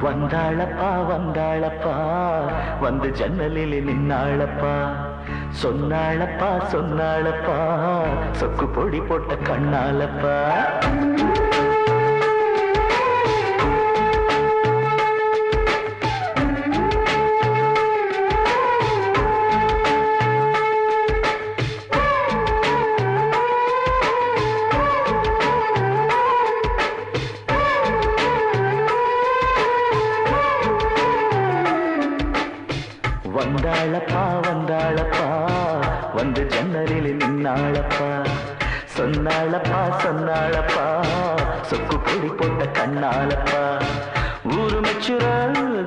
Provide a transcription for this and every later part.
வந்தாளப்பா வந்தாளப்பா வந்து ஜன்னலில் நின்னாளப்பா சொன்னாளப்பா சொன்னாளப்பா சொக்கு பொடி போட்ட கண்ணாலப்பா வந்தாளப்பா வந்தாளப்பா வந்து ஜன்னலில் நின்னாளப்பா சொன்னாளப்பா சொன்னாளப்பா சொக்கு பொடி போட்ட கண்ணாலப்பா ஊரு மெச்சுற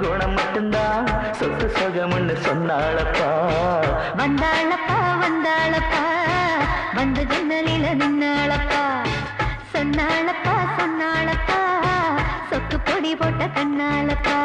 குணம் மட்டும்தான் சொத்து சொகம்னு சொன்னாளப்பா வந்தாளப்பா வந்தாளப்பா வந்து ஜன்னலில் நின்னாளப்பா சொன்னாளப்பா சொன்னாளப்பா சொக்கு பொடி போட்ட கண்ணாலப்பா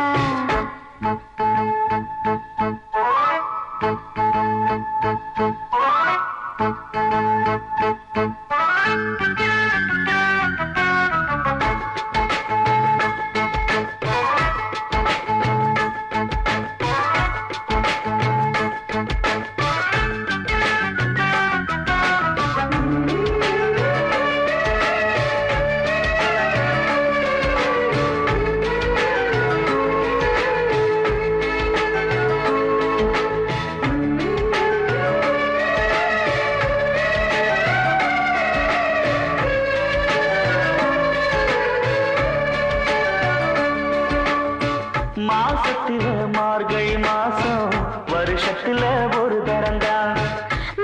மாசத்தில மார்கழி மாசம் வருஷத்துல ஒரு தரந்தான்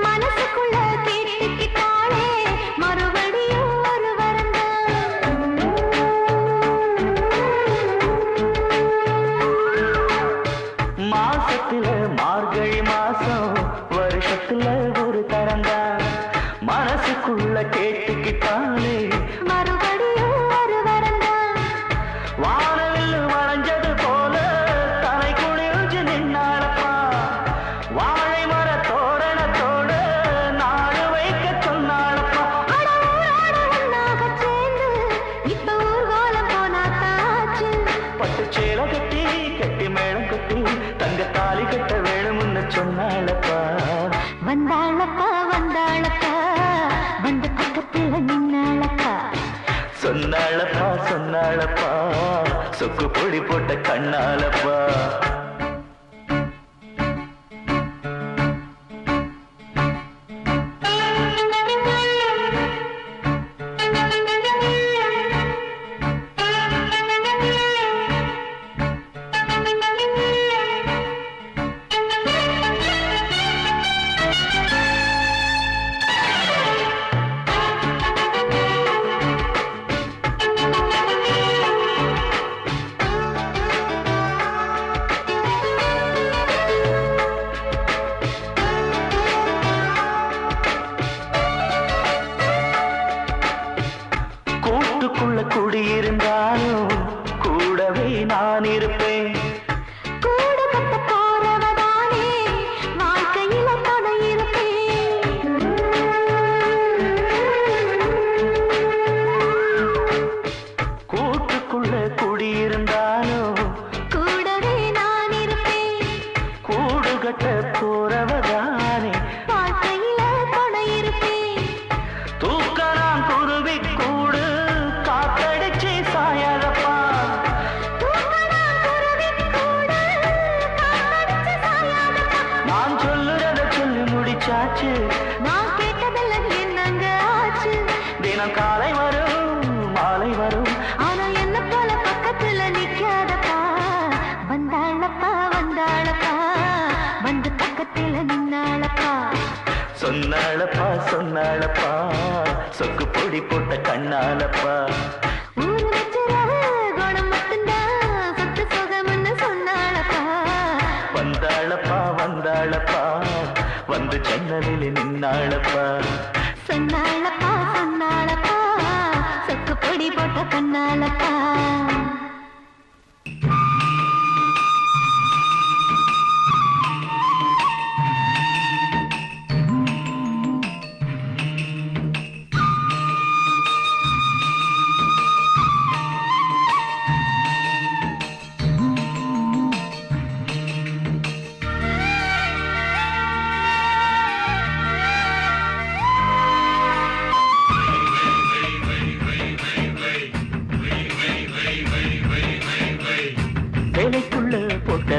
மனசுக்குள்ள கேட்டுக்கிட்டாலே மறுபடியும் ஒரு வரந்தான் மாசத்தில மார்கழி மாசம் வருஷத்துல ஒரு தரந்தான் மனசுக்குள்ள கேட்டுக்கிட்டாலே மறுபடியும் ஒரு வரந்தான் வானவில் வளைஞ்சது போல தலை குளிர்ந்து நின்னாளப்பா வாழை மர தோரணத்தோட நாடு வைக்க சொன்னாளப்பா ஒன்னாக சேர்ந்து இப்ப ஊர்வலம் போனாத்தாச்சு பட்டு சேலை கட்டி கட்டி மேளம் கட்டி தங்க தாலி கட்ட வேணும்னு சொன்னாளப்பா வந்தாளப்பா வந்தாளப்பா வந்து பக்கத்துல நின்னாளப்பா சொன்னாளப்பா சொன்னாளப்பா சொக்கு பொடி போட்ட கண்ணாலப்பா கூட்டுக்குள்ள குடியிருந்தாலும் கூடவே நான் இருப்பேன் கூடு கட்ட போறவதானே வாழ்க்கையில துணை இருப்பேன் கூட்டுக்குள்ள குடியிருந்தாலும் கூடவே நான் இருப்பேன் கூடு கட்ட போறவதானே வாழ்க்கையில துணை இருப்பேன் தூக்கலாம் குருவி கூடு காத்தடிச்சு சாயகப்பா நான் சொல்லுறத சொல்லி முடிச்சாச்சு நான் கேட்டதெல்லாம் என்னங்க ஆச்சு தினம் காலை வரும் மாலை வரும் ஆனா என்ன போல பக்கத்துல நிக்காதப்பா வந்தாளப்பா வந்தாளப்பா வந்து பக்கத்துல நின்னாளப்பா சொன்னாளப்பா சொன்னாளப்பா சொக்கு பொடி போட்ட கண்ணாலப்பா ஊரு வச்சிரவு குணம் மட்டும்தான் சொத்து சுகம்னு சொன்னாளப்பா வந்தாளப்பா வந்தாளப்பா வந்து ஜன்னலில் நின்னாளப்பா சொன்னாளப்பா சொன்னாளப்பா சொக்கு பொடி போட்ட கண்ணாலப்பா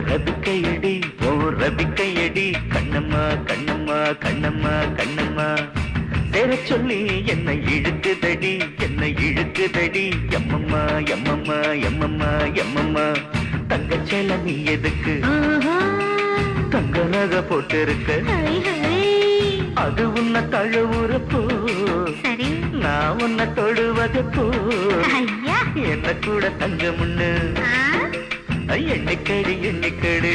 ரவிக்கையடி ஓ ரவிக்கையடி கண்ணம்மா கண்ணம்மா கண்ணம்மா கண்ணம்மா சேர சொல்லி என்னை இழுக்குதடி என்னை இழுக்குதடி எம்மம்மா எம்மம்மா எம்மம்மா எம்மம்மா தங்கச்சேல நீ எதுக்கு தங்க நகை போட்டிருக்க அது உன்னை தழுவுறப்போ நான் உன்னை தொடுவதப்போ என்ன கூட தங்கமுன்னு எண்ணிக்கடி எண்ணிக்கடி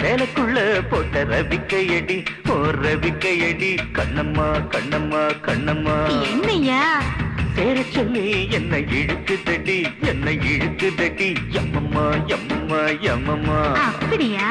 சேலைக்குள்ள போட்ட ரவிக்கையடி ஓ ரவிக்கையடி கண்ணம்மா கண்ணம்மா கண்ணம்மா என்னையா சேர சொல்லி என்னை இழுக்குதடி என்னை இழுக்குதடி எம்மம்மா எம்மம்மா எம்மம்மா அப்படியா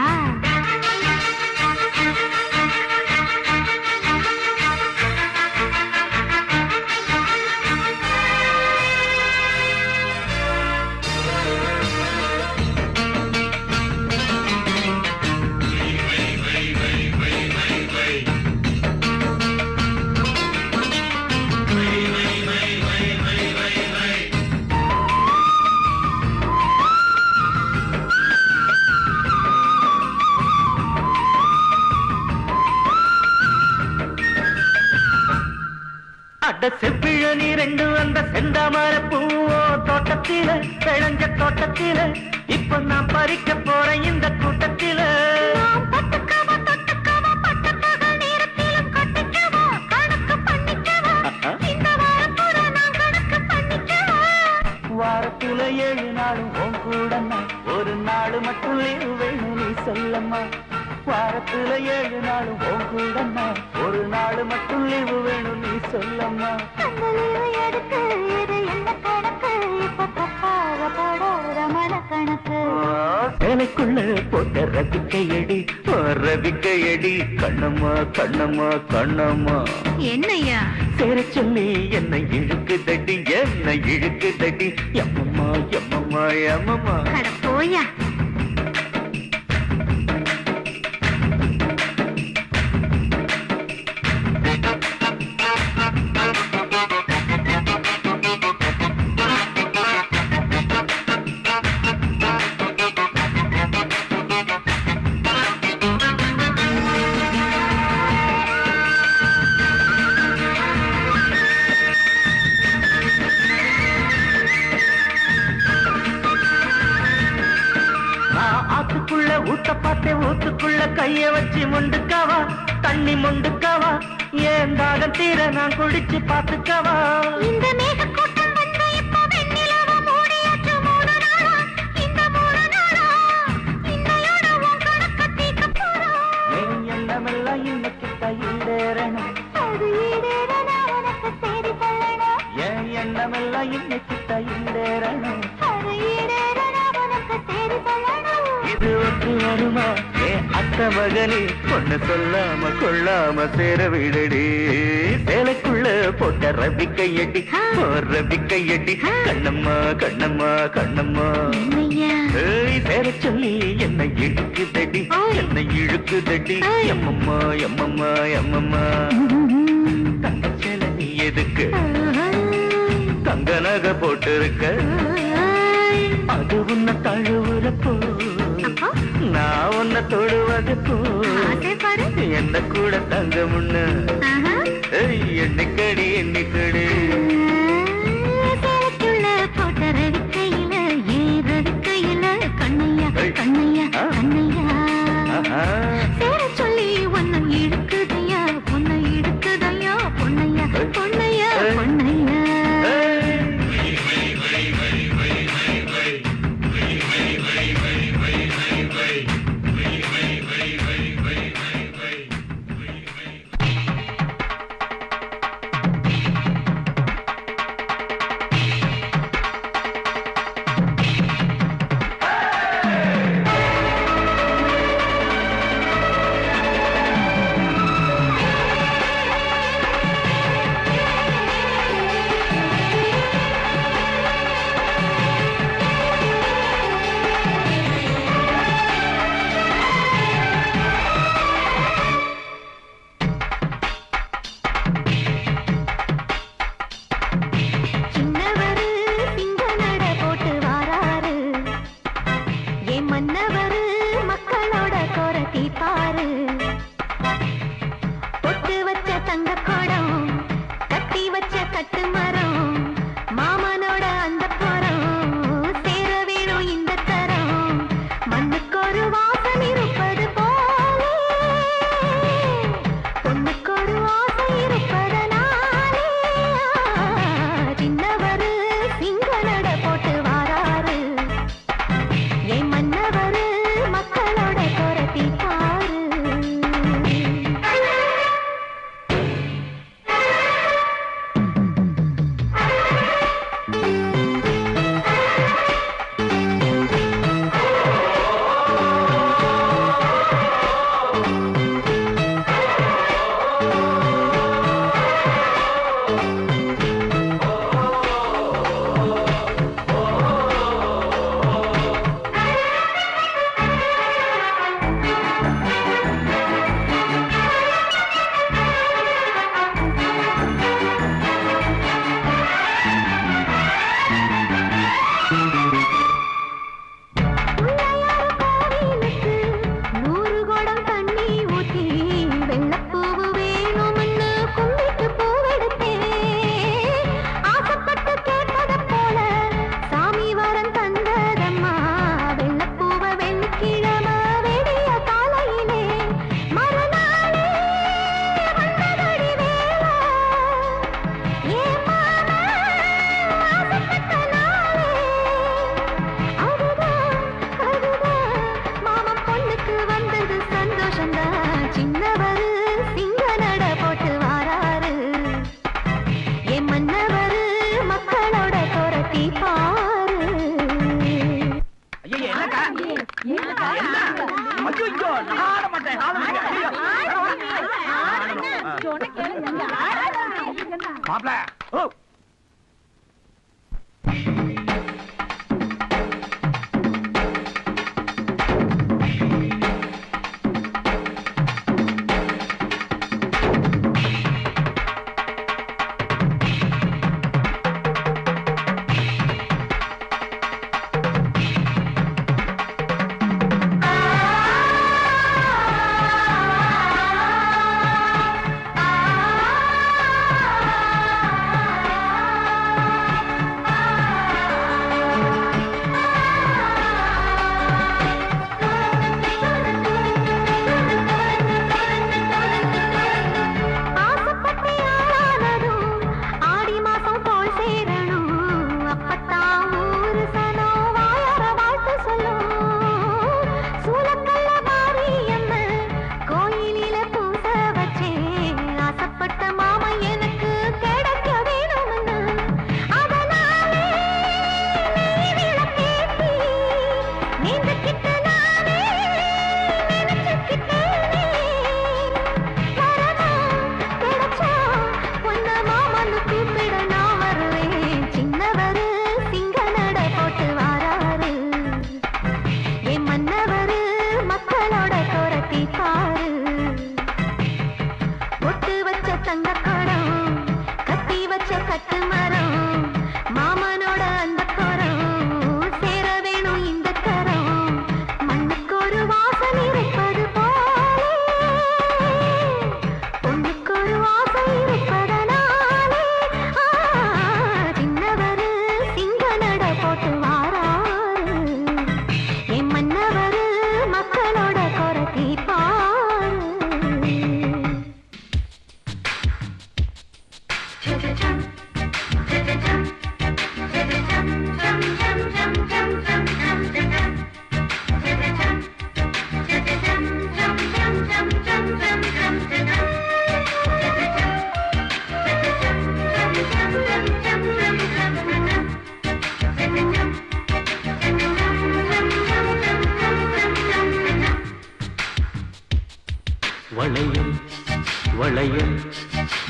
அட செப்பிழனி ரெண்டு அந்த செந்தாமர பூவோ தோட்டத்தில விளைஞ்ச தோட்டத்தில இப்ப நான் பறிக்க போறேன் இந்த கூட்டத்தில வாரத்துல 7 நாளும் உன் கூட ஒரு நாள் மட்டும் லீவு வேணும் நீ சொல்லம்மா வாரத்துல 7 நாளும் உன் கூட ஒரு நாள் மட்டும் லீவு வேணும் நீ சொல்லம்மா சேலைக்குள்ள போட்ட ரவிக்கையடி ரவிக்கையடி கண்ணம்மா கண்ணம்மா கண்ணம்மா என்னையா சேர சொல்லி என்னை இழுக்குதடி என்னை இழுக்குதடி எம்மம்மா எம்மம்மா எம்மம்மா போயா ஆத்துக்குள்ள ஊத்த பார்த்தேன் ஊத்துக்குள்ள கைய வச்சு முண்டுக்காவா தண்ணி முண்டுக்காவா ஏன் தாகம் தீர நான் குடிச்சு பாத்துக்காவா இந்த மேக கூட்டம் வந்து இப்ப வெண்ணிலவ மூடியாச்சு 3 நாளா இந்த 3 நாளா இன்னையோட உன் கணக்க தீக்க போறோம் ஏன் எண்ணமெல்லாம் இன்னைக்கு ஈடேறணும் அது ஈடேறனா உனக்கு தேடி சொல்லணும் ஏன் எண்ணமெல்லாம் இன்னைக்கு ஈடேறணும் அது ஈடேறனா உனக்கு தேடி சொல்லணும் இது ஒன்று வருமா ஏ அத்த மகனே பொண்ணு சொல்லாம கொள்ளாம சேர விடடி சேலைக்குள்ள போட்ட ரவிக்கையடி ரவிக்கையடி கண்ணம்மா கண்ணம்மா கண்ணம்மா சேர சொல்லி என்னை இழுக்குதடி என்னை இழுக்குதடி எம்மம்மா எம்மம்மா எம்மம்மா தங்க சேலை நீ எதுக்கு தங்க நகை போட்டிருக்க அது உன்னை தழுவுறப்போ நான் உன்னை தொடுவதப்போ என்ன கூட தங்க முன்ன எண்ணிக்கடி எண்ணிக்கடி போட்ட ரவிக்கையில ஏ ரவிக்கையில கண்ணையா கண்ணையா கண்ணையா சேர சொல்லி உன்னை இழுக்குதையா உன்னை இழுக்குதையா பொன்னையா பொன்னையா பொன்னையா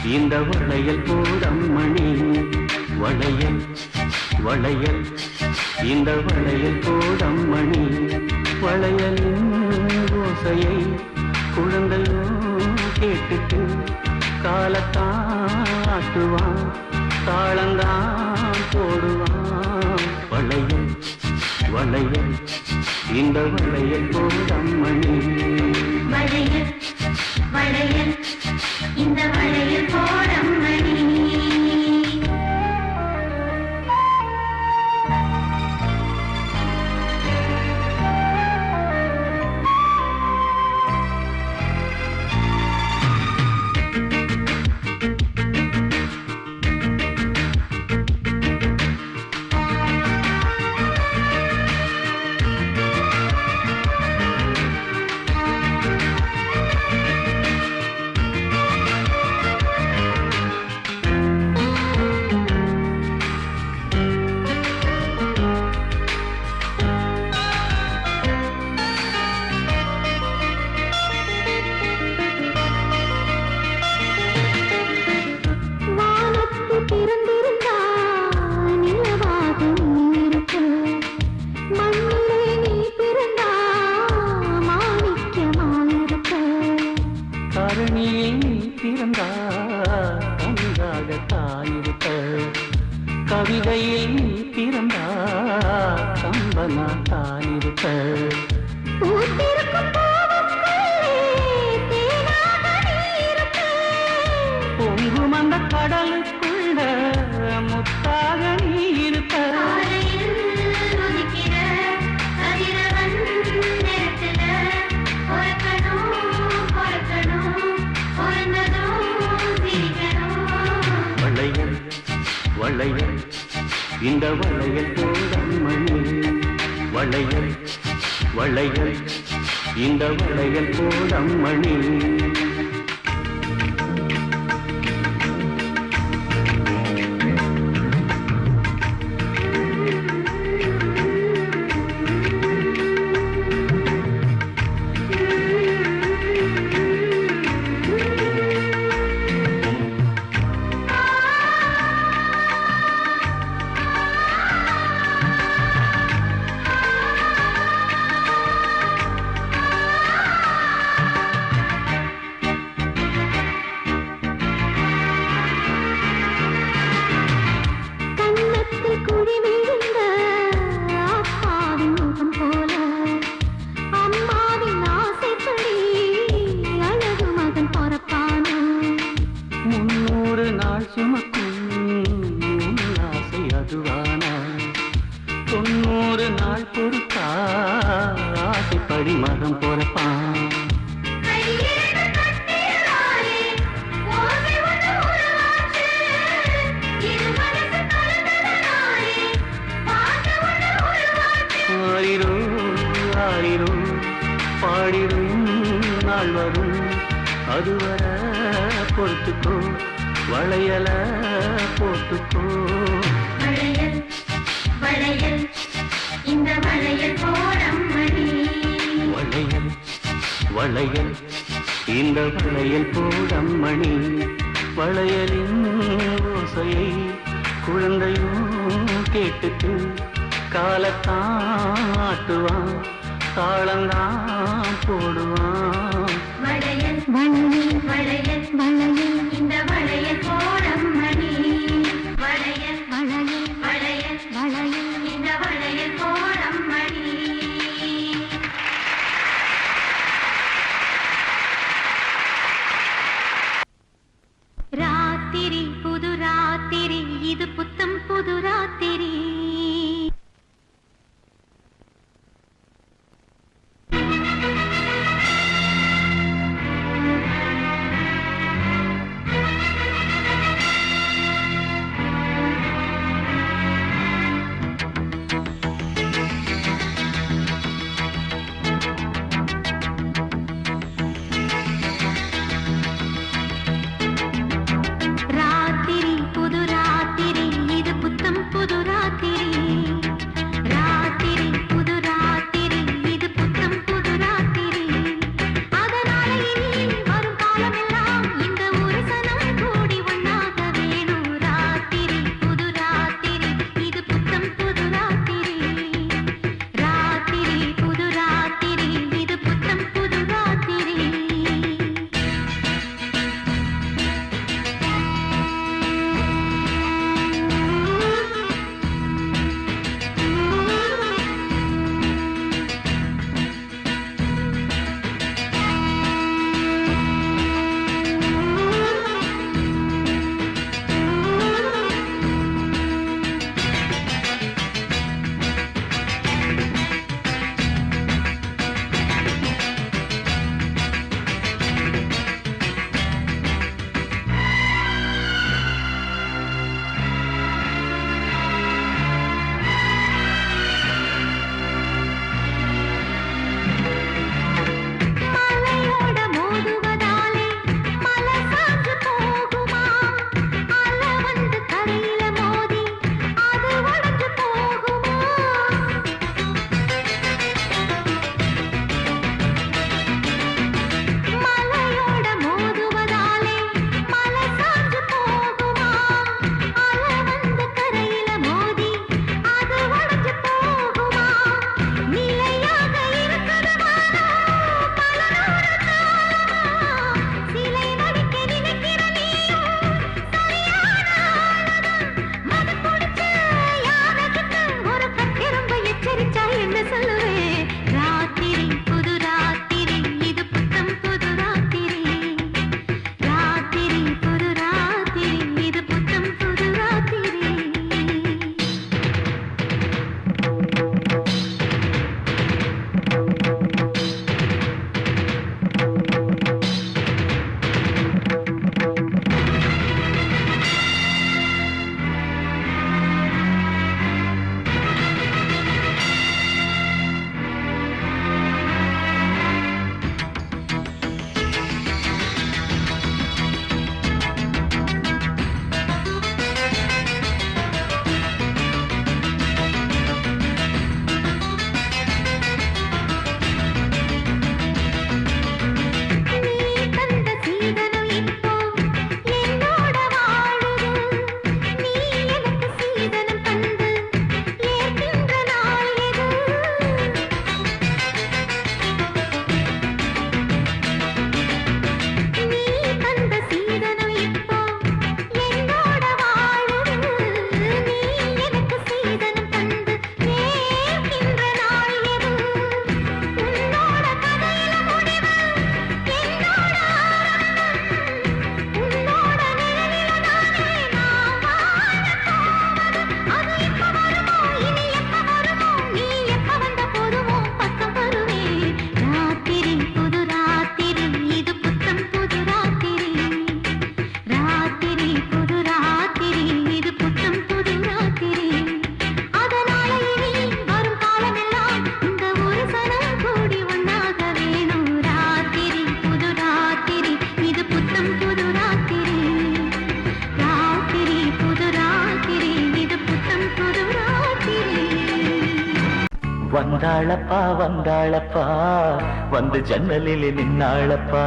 இந்த வளையல் போடம்மணி வளையல் வளையல் இந்த வளையல் போடம்மணி வளையலின் ஓசையை குழந்தையோ கேட்டுட்டு காலத்தாட்டுவான் தாளந்தான் போடுவான் வளையல் வளையல் இந்த வளையல் போடம்மணி வளையல் வளையல் இந்த வளையல் போடம்மணி கவிதையில் பிறந்தா கம்பனா தானிருப்ப பொங்கும் அந்த கடலுக்குள்ள முத்தாக நீ இருப்ப வளையல் வளையல் இந்த வளையல் போடம்மணி வளையல் வளையல் இந்த வளையல் போடம்மணி மகம் பொறப்பான் ஆரிரோ ஆரிரோ பாடிடும் நாள் வரும் அதுவர பொறுத்துக்கோ வளையல போட்டுக்கோ வளையல் வளையல் இந்த வளையல் போடம்மணி வளையல் வளையல் இந்த வளையல் போடம்மணி வளையலின் ஓசையை குழந்தையோ கேட்டுட்டு காலத்தாட்டுவான் தாளந்தான் போடுவான் வளையல் வளையல் வளையல் வளையல் இந்த வளையல் போடம்மணி வளையல் வளையல் வளையல் வளையல் இந்த வளையல் போடம்மணி ராத்திரி புது ராத்திரி இது புத்தம் புது ராத்திரி வந்தாளப்பா வந்தாளப்பா வந்து ஜன்னலில் நின்னாளப்பா.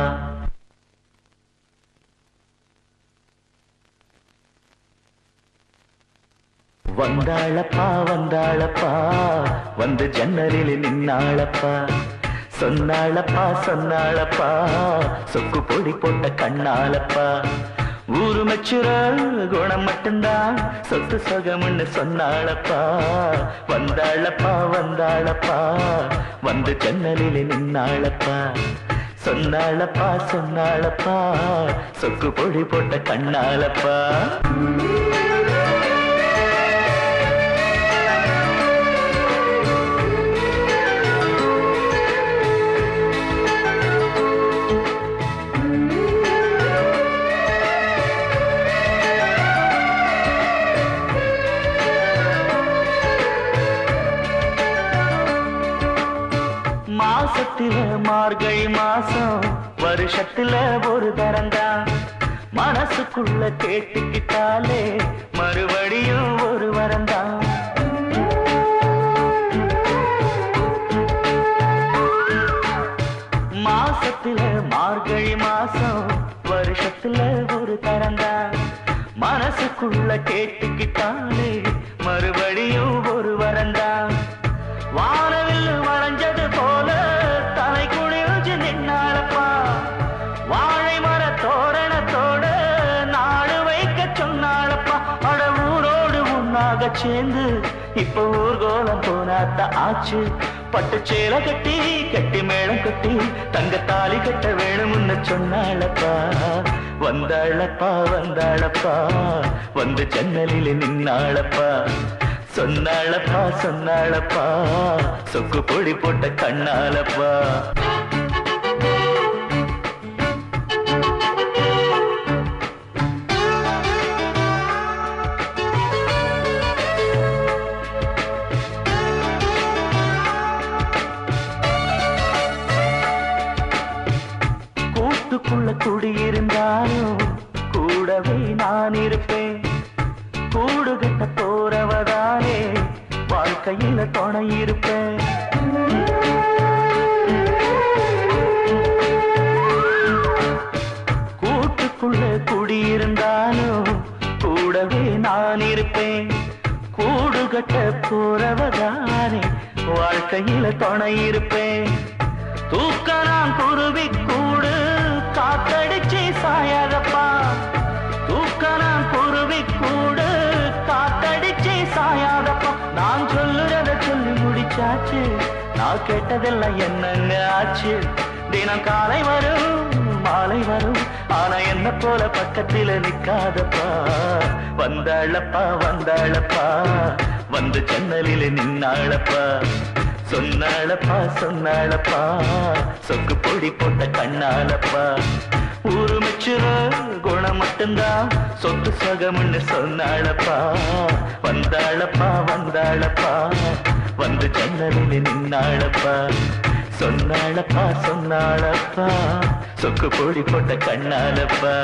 வந்தாளப்பா வந்தாளப்பா வந்து ஜன்னலில் நின்னாளப்பா. சொன்னாளப்பா சொன்னாளப்பா சொக்கு பொடி போட்ட கண்ணாலப்பா. ஊரு மெச்சுற குணம் மட்டும்தான் சொத்து சொகம்னு சொன்னாளப்பா. வந்தாளப்பா வந்தாளப்பா வந்து ஜன்னலில் நின்னாளப்பா. சொன்னாளப்பா சொன்னாளப்பா சொக்கு பொடி போட்ட கண்ணாலப்பா. மாசத்தில மார்கழி மாசம் வருஷத்துல ஒரு தரந்தான். மனசுக்குள்ள கேட்டுக்கிட்டாலே மறுபடியும் ஒரு வரந்தான். மாசத்தில மார்கழி மாசம் வருஷத்துல ஒரு தரந்தான். மனசுக்குள்ள கேட்டுக்கிட்டாலே மறுபடியும் ஒரு வரந்தான். வானவில் வளைஞ்சது போல தலை குளிர்ச்சி நின்னாளப்பா. வாழை மர தோரணத்தோட நாடு வைக்க சொன்னாளப்பா. அட ஊரோடு உன்னாக சேர்ந்து இப்ப ஊர்கோலம் போனாத்த ஆச்சு. பட்டு சேலை கட்டி கட்டி மேளம் கட்டி தங்க தாலி கட்ட வேணும்னு சொன்னாளப்பா. வந்தாளப்பா வந்தாளப்பா வந்து ஜன்னலில் நின்னாளப்பா. சொன்னாளப்பா சொன்னாளப்பா சொக்கு பொடி போட்ட கண்ணாலப்பா. கூட்டுக்குள்ள குடியிருந்தாலும் கூடவே நான் இருப்பேன். கூடு கட்ட போறவதானே வாழ்க்கையில துணை இருப்பேன். கூட்டுக்குள்ள குடியிருந்தாலும் கூடவே நான் இருப்பேன். கூடு கட்ட போறவதானே வாழ்க்கையில துணை இருப்பேன். தூக்க நான் குருவி கூடு காத்தடிச்சு சாயாதப்பா. தூக்க நான் குருவி கூடு காத்தடிச்சு சாயாதப்பா. நான் சொல்லுறத சொல்லி முடிச்சாச்சு. நான் கேட்டதெல்லாம் என்னங்க ஆச்சு. தினம் காலை வரும் மாலை வரும் ஆனா என்ன போல பக்கத்தில நிக்காதப்பா. வந்தாளப்பா வந்தாளப்பா வந்து ஜன்னலில் நின்னாளப்பா. சொன்னாளப்பா சொன்னாளப்பா சொக்கு பொடி போட்ட கண்ணாலப்பா. ஊரு மெச்சுற குணம் மட்டும்தான் சொத்து சொகம்னு சொன்னாளப்பா. வந்தாளப்பா வந்தாளப்பா வந்து ஜன்னலில் நின்னாளப்பா. சொன்னாளப்பா சொன்னாளப்பா சொக்கு பொடி போட்ட கண்ணாலப்பா.